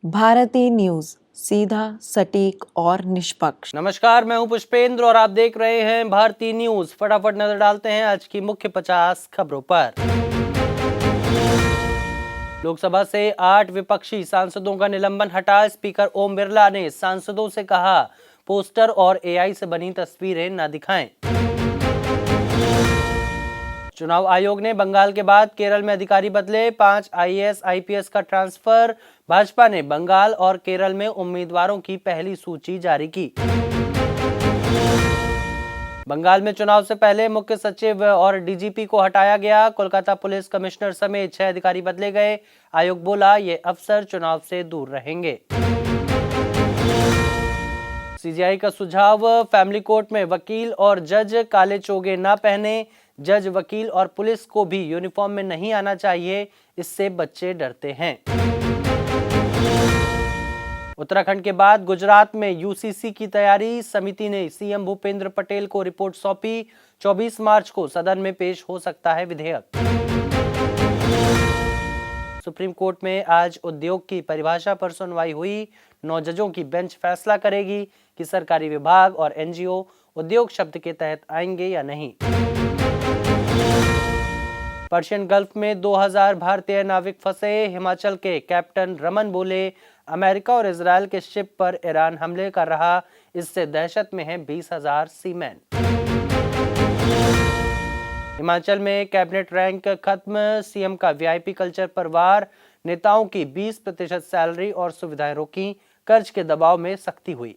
भारतीय न्यूज, सीधा, सटीक और निष्पक्ष। नमस्कार, मैं हूं पुष्पेंद्र और आप देख रहे हैं भारतीय न्यूज। फटाफट नजर डालते हैं आज की मुख्य 50 खबरों पर। लोकसभा से 8 विपक्षी सांसदों का निलंबन हटा। स्पीकर ओम बिरला ने सांसदों से कहा, पोस्टर और एआई से बनी तस्वीरें न दिखाएं। चुनाव आयोग ने बंगाल के बाद केरल में अधिकारी बदले। 5 आईएएस आईपीएस का ट्रांसफर। भाजपा ने बंगाल और केरल में उम्मीदवारों की पहली सूची जारी की। बंगाल में चुनाव से पहले मुख्य सचिव और डीजीपी को हटाया गया। कोलकाता पुलिस कमिश्नर समेत 6 अधिकारी बदले गए। आयोग बोला, ये अफसर चुनाव से दूर रहेंगे। सीजीआई का सुझाव, फैमिली कोर्ट में वकील और जज काले चोगे ना पहने। जज, वकील और पुलिस को भी यूनिफॉर्म में नहीं आना चाहिए, इससे बच्चे डरते हैं। उत्तराखंड के बाद गुजरात में यूसीसी की तैयारी। समिति ने सीएम भूपेंद्र पटेल को रिपोर्ट सौंपी। 24 मार्च को सदन में पेश हो सकता है विधेयक। सुप्रीम कोर्ट में आज उद्योग की परिभाषा पर सुनवाई हुई। 9 जजों की बेंच फैसला करेगी कि सरकारी विभाग और एनजीओ उद्योग शब्द के तहत आएंगे या नहीं। पर्शियन गल्फ में 2000 भारतीय नाविक फंसे। हिमाचल के कैप्टन रमन बोले, अमेरिका और इजरायल के शिप पर ईरान हमले कर रहा, इससे दहशत में है 20,000 सीमैन। हिमाचल में कैबिनेट रैंक खत्म। सीएम का वीआईपी कल्चर पर वार। नेताओं की 20% सैलरी और सुविधाएं रोकी। कर्ज के दबाव में सख्ती हुई।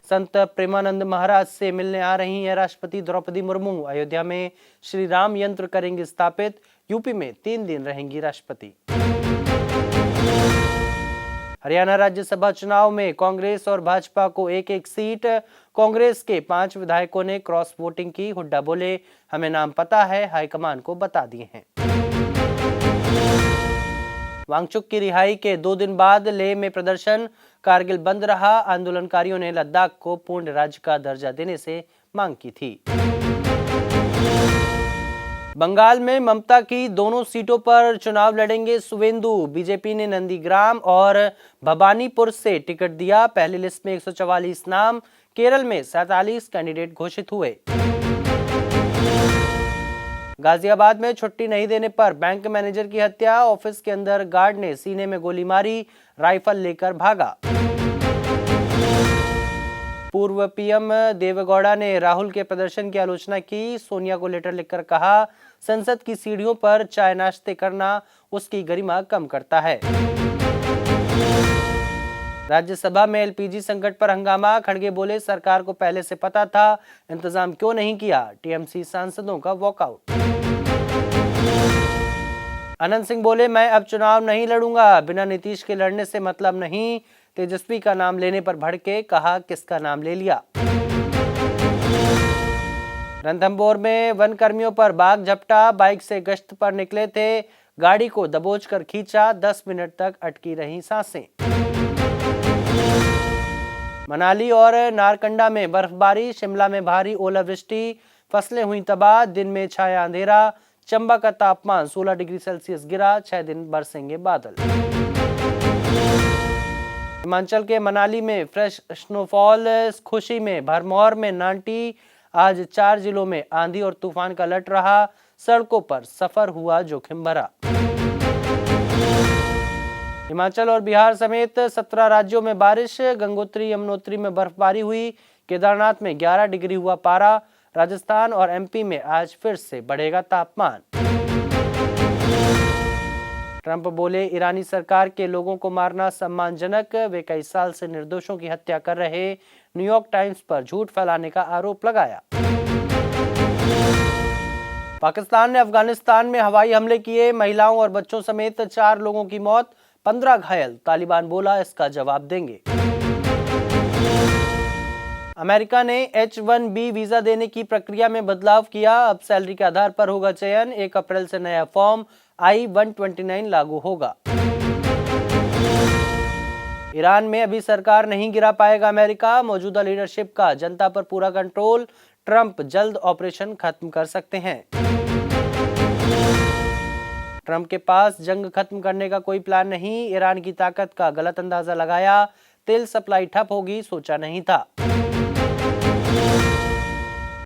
संत प्रेमानंद महाराज से मिलने आ रही हैं राष्ट्रपति द्रौपदी मुर्मू। अयोध्या में श्री राम यंत्र करेंगे स्थापित। यूपी में 3 दिन रहेंगी राष्ट्रपति। हरियाणा राज्यसभा चुनाव में कांग्रेस और भाजपा को एक एक सीट। कांग्रेस के 5 विधायकों ने क्रॉस वोटिंग की। हुड्डा बोले, हमें नाम पता है, हाईकमान को बता दिए हैं। वांगचुक की रिहाई के 2 दिन बाद लेह में प्रदर्शन। कारगिल बंद रहा। आंदोलनकारियों ने लद्दाख को पूर्ण राज्य का दर्जा देने से मांग की थी। बंगाल में ममता की दोनों सीटों पर चुनाव लड़ेंगे सुवेंदु। बीजेपी ने नंदीग्राम और भवानीपुर से टिकट दिया। पहली लिस्ट में 144 नाम। केरल में 47 कैंडिडेट घोषित हुए। गाजियाबाद में छुट्टी नहीं देने पर बैंक मैनेजर की हत्या। ऑफिस के अंदर गार्ड ने सीने में गोली मारी, राइफल लेकर भागा। पूर्व पीएम देवेगौड़ा ने राहुल के प्रदर्शन की आलोचना की। सोनिया को लेटर लिखकर कहा, संसद की सीढ़ियों पर चाय नाश्ते करना उसकी गरिमा कम करता है। राज्यसभा में एलपीजी संकट पर हंगामा। खड़गे बोले, सरकार को पहले से पता था, इंतजाम क्यों नहीं किया। टीएमसी सांसदों का वॉकआउट। अनंत सिंह बोले, मैं अब चुनाव नहीं लड़ूंगा। बिना नीतीश के लड़ने से मतलब नहीं। तेजस्वी का नाम लेने पर भड़के, कहा किसका नाम ले लिया। रणथंभौर में वन कर्मियों पर बाघ झपटा। बाइक से गश्त पर निकले थे, गाड़ी को दबोचकर खींचा। 10 मिनट तक अटकी रही सांसें। मनाली और नारकंडा में बर्फबारी। शिमला में भारी ओलावृष्टि। फसलें हुई तबाह। दिन में छाया अंधेरा। चंबा का तापमान 16 डिग्री सेल्सियस गिरा। 6 दिन बरसेंगे बादल। हिमाचल के मनाली में फ्रेश स्नोफॉल। खुशी में भरमौर में नाटी। आज 4 जिलों में आंधी और तूफान का अलर्ट रहा। सड़कों पर सफर हुआ जोखिम भरा। हिमाचल और बिहार समेत 17 राज्यों में बारिश। गंगोत्री यमुनोत्री में बर्फबारी हुई। केदारनाथ में 11 डिग्री हुआ पारा। राजस्थान और एमपी में आज फिर से बढ़ेगा तापमान। ट्रंप बोले, ईरानी सरकार के लोगों को मारना सम्मानजनक। वे कई साल से निर्दोषों की हत्या कर रहे। न्यूयॉर्क टाइम्स पर झूठ फैलाने का आरोप लगाया। पाकिस्तान ने अफगानिस्तान में हवाई हमले किए। महिलाओं और बच्चों समेत 4 लोगों की मौत, 15 घायल। तालिबान बोला, इसका जवाब देंगे। अमेरिका ने H-1B वीजा देने की प्रक्रिया में बदलाव किया। अब सैलरी के आधार पर होगा चयन। 1 अप्रैल से नया फॉर्म I-129 लागू होगा। ईरान में अभी सरकार नहीं गिरा पाएगा अमेरिका। मौजूदा लीडरशिप का जनता पर पूरा कंट्रोल। ट्रंप जल्द ऑपरेशन खत्म कर सकते हैं। ट्रंप के पास जंग खत्म करने का कोई प्लान नहीं, ईरान की ताकत का गलत अंदाजा लगाया, तेल सप्लाई ठप होगी सोचा नहीं था।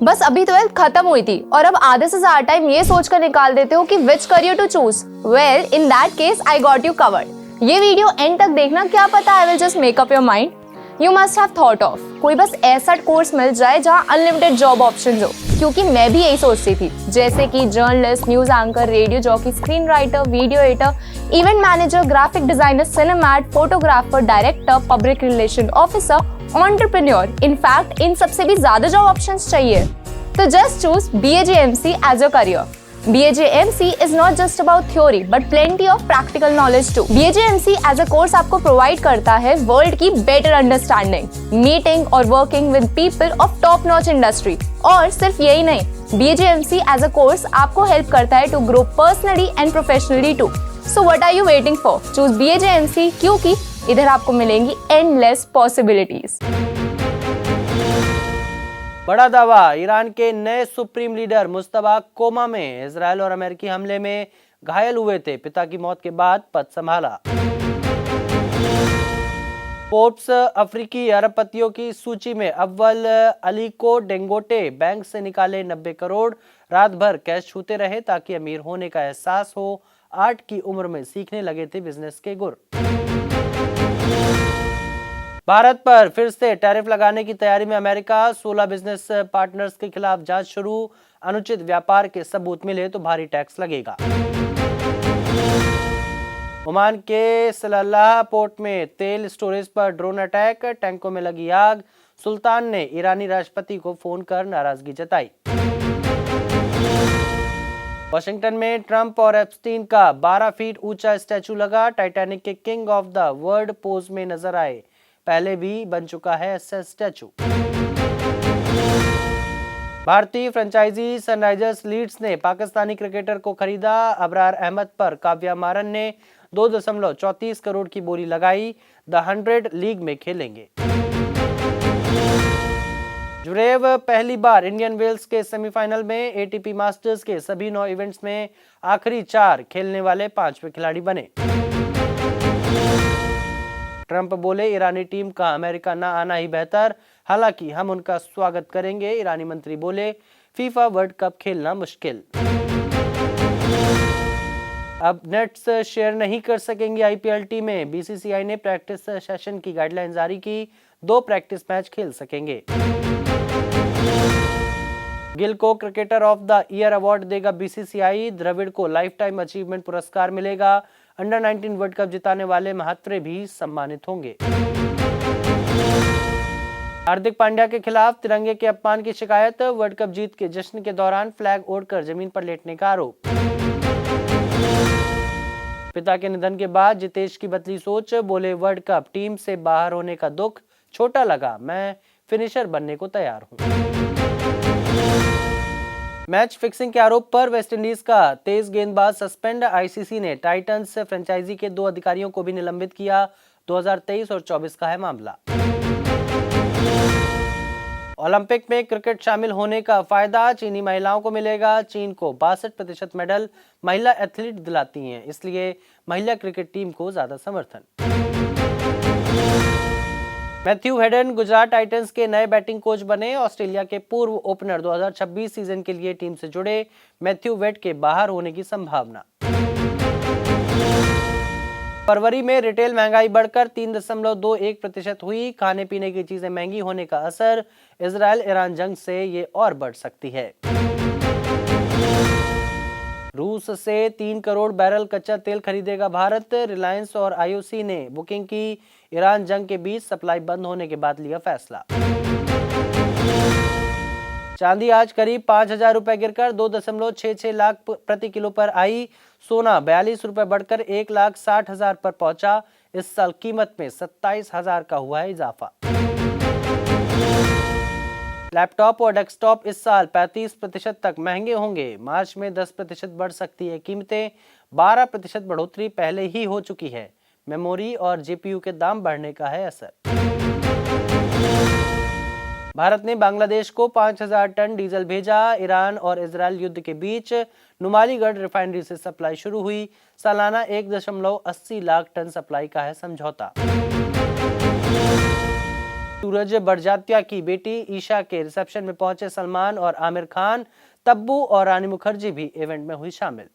बस अभी 12th खत्म हुई थी और अब आधे से ज्यादा टाइम ये सोचकर निकाल देते हो कि which career to choose. Well in that case I got you covered. ये वीडियो एंड तक देखना, क्या पता I will just make up your mind. You must have thought of कोई बस ऐसा कोर्स मिल जाए जहाँ अनलिमिटेड जॉब ऑप्शंस हो, क्योंकि मैं भी यही सोचती थी, जैसे कि journalist, news anchor, radio jockey, screen writer, video editor, event manager, graphic designer, cinematographer, director, public relation officer, entrepreneur. In fact इन सबसे भी ज्यादा जॉब ऑप्शंस चाहिए। तो just choose BAJMC as your career. BAJMC is not just about theory but plenty of practical knowledge too. BAJMC as a course आपको provide करता है world की better understanding, meeting और working with people of top notch industry। और सिर्फ यही नहीं, BAJMC as a course आपको help करता है to grow personally and professionally too. So what are you waiting for? Choose BAJMC क्योंकि इधर आपको मिलेंगी endless possibilities। बड़ा दावा, ईरान के नए सुप्रीम लीडर मुस्तफा कोमा में इजरायल और अमेरिकी हमले में घायल हुए थे, पिता की मौत के बाद पद संभाला। फोर्ब्स अफ्रीकी अरबपतियों की सूची में अव्वल, अलीको डेंगोटे बैंक से निकाले 90 करोड़, रात भर कैश छूते रहे ताकि अमीर होने का एहसास हो, 8 की उम्र में सीखने लगे थे बिजनेस के गुर। भारत पर फिर से टैरिफ लगाने की तैयारी में अमेरिका, 16 बिजनेस पार्टनर्स के खिलाफ जांच शुरू, अनुचित व्यापार के सबूत मिले तो भारी टैक्स लगेगा। ओमान के सलालाह पोर्ट में तेल स्टोरेज पर ड्रोन अटैक, टैंकों में लगी आग, सुल्तान ने ईरानी राष्ट्रपति को फोन कर नाराजगी जताई। वाशिंगटन में ट्रंप और एप्स्टीन का 12 फीट ऊंचा स्टैचू लगा, टाइटैनिक के king of the world pose में नजर आए, पहले भी बन चुका है ऐसा स्टैचू। भारतीय फ्रेंचाइजी सनराइजर्स लीड्स ने पाकिस्तानी क्रिकेटर को खरीदा, अबरार अहमद पर काव्या मारन ने 2.34 करोड़ की बोली लगाई, द 100 लीग में खेलेंगे। जुरेव पहली बार इंडियन वेल्स के सेमीफाइनल में, ATP मास्टर्स के सभी 9 इवेंट्स में आखिरी 4 खेलने वाले 5वें खिलाड़ी बने। ट्रंप बोले, ईरानी टीम का अमेरिका ना आना ही बेहतर, हालांकि हम उनका स्वागत करेंगे। ईरानी मंत्री बोले, फीफा वर्ल्ड कप खेलना मुश्किल। अब नेट्स शेयर नहीं कर सकेंगे IPL टीमें, BCCI ने प्रैक्टिस सेशन की गाइडलाइन जारी की, 2 प्रैक्टिस मैच खेल सकेंगे। गिल को cricketer of the year award देगा BCCI, द्रविड़ को लाइफ टाइम अचीवमेंट पुरस्कार मिलेगा, अंडर 19 वर्ल्ड कप जिताने वाले महात्रे भी सम्मानित होंगे। हार्दिक पांड्या के खिलाफ तिरंगे के अपमान की शिकायत, वर्ल्ड कप जीत के जश्न के दौरान फ्लैग ओढ़कर जमीन पर लेटने का आरोप। पिता के निधन के बाद जितेश की बदली सोच, बोले वर्ल्ड कप टीम से बाहर होने का दुख छोटा लगा, मैं फिनिशर बनने को तैयार हूं। मैच फिक्सिंग के आरोप पर वेस्टइंडीज का तेज गेंदबाज सस्पेंड, ICC ने टाइटंस फ्रेंचाइजी के 2 अधिकारियों को भी निलंबित किया, 2023 और 24 का है मामला। ओलंपिक में क्रिकेट शामिल होने का फायदा चीनी महिलाओं को मिलेगा, चीन को 62% मेडल महिला एथलीट दिलाती हैं, इसलिए महिला क्रिकेट टीम को ज्यादा समर्थन। मैथ्यू हेडन गुजरात टाइटंस के नए बैटिंग कोच बने, ऑस्ट्रेलिया के पूर्व ओपनर 2026 सीजन के लिए टीम से जुड़े, मैथ्यू वेड के बाहर होने की संभावना। फरवरी में रिटेल महंगाई बढ़कर 3.21% हुई, खाने पीने की चीजें महंगी होने का असर, इजराइल ईरान जंग से ये और बढ़ सकती है। रूस से 3 करोड़ बैरल कच्चा तेल खरीदेगा भारत, रिलायंस और IOC ने बुकिंग की, ईरान जंग के बीच सप्लाई बंद होने के बाद लिया फैसला। चांदी आज करीब 5,000 रुपए गिरकर 2.66 लाख प्रति किलो पर आई, सोना 42 रुपए बढ़कर 1,60,000 पर पहुंचा, इस साल कीमत में 27,000 का हुआ है इजाफा। लैपटॉप और डेस्कटॉप इस साल 35% तक महंगे होंगे, मार्च में 10% बढ़ सकती है कीमतें, 12% बढ़ोतरी पहले ही हो चुकी है, मेमोरी और GPU के दाम बढ़ने का है असर। भारत ने बांग्लादेश को 5,000 टन डीजल भेजा, ईरान और इजरायल युद्ध के बीच नुमालीगढ़ रिफाइनरी से सप्लाई शुरू हुई। सालाना 1.80 लाख टन सप्लाई का है समझौता। सूरज बड़जात्या की बेटी ईशा के रिसेप्शन में पहुंचे सलमान और आमिर खान। तब्बू और रानी मुखर्जी भी इवेंट में हुई शामिल।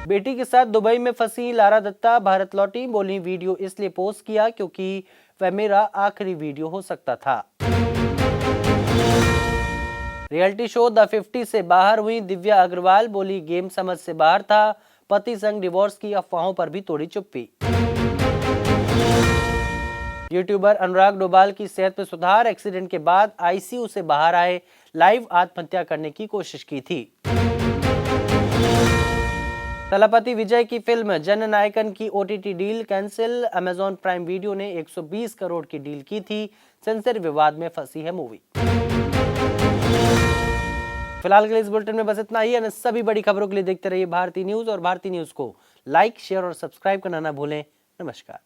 बेटी के साथ दुबई में फंसी लारा दत्ता भारत लौटी। बोली, वीडियो इसलिए पोस्ट किया क्योंकि वह मेरा आखिरी वीडियो हो सकता था। रियलिटी शो द 50 से बाहर हुई दिव्या अग्रवाल। बोली, गेम समझ से बाहर था। पति संग डिवोर्स की अफवाहों पर भी तोड़ी चुप्पी। यूट्यूबर अनुराग डोभाल की सेहत में सुधार। एक्सीडेंट के बाद आईसीयू से बाहर आए। लाइव आत्महत्या करने की कोशिश की थी। थलपति विजय की फिल्म जननायकन की OTT deal cancel. Amazon prime video ने 120 करोड़ की डील की थी। सेंसर विवाद में फंसी है मूवी। फिलहाल के लिए इस बुलेटिन में बस इतना ही। अन्य सभी बड़ी खबरों के लिए देखते रहिए भारती न्यूज और भारती न्यूज को लाइक, शेयर और सब्सक्राइब करना ना भूलें। नमस्कार।